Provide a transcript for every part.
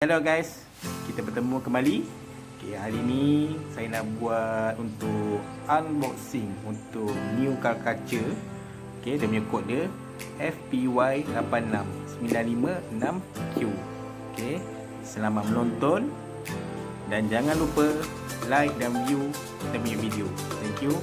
Hello guys, kita bertemu kembali. Hari ni saya nak buat untuk unboxing untuk new car kaca. Dia punya kod dia FPY86956Q. Selamat menonton dan jangan lupa like dan view kita punya video. Thank you.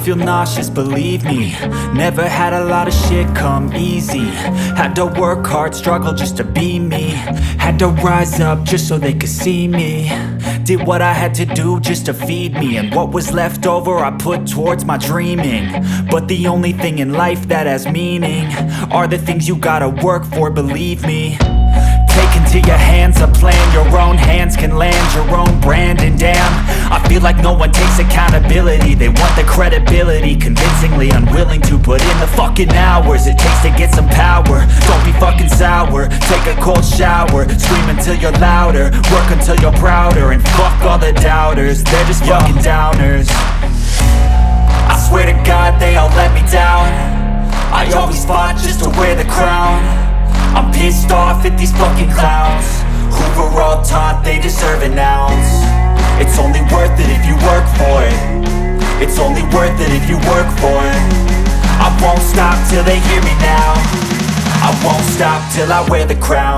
feel nauseous, believe me. Never had a lot of shit come easy. Had to work hard, struggle just to be me. Had to rise up just so they could see me. Did what I had to do just to feed me. And what was left over I put towards my dreaming. But the only thing in life that has meaning are the things you gotta work for, believe me. Take into your hands a plan, your own hands can land your own brand. And damn, I feel like no one takes accountability. They want the credibility, convincingly unwilling to put in the fucking hours it takes to get some power. Don't be fucking sour, take a cold shower. Scream until you're louder, work until you're prouder. And fuck all the doubters, they're just fucking downers. I swear to God they all let me down. I always fought just to wear the crown. I'm pissed off at these fucking clowns who were all taught they deserve an ounce. It's only worth it if you work for it. It's only worth it if you work for it. I won't stop till they hear me now. I won't stop till I wear the crown.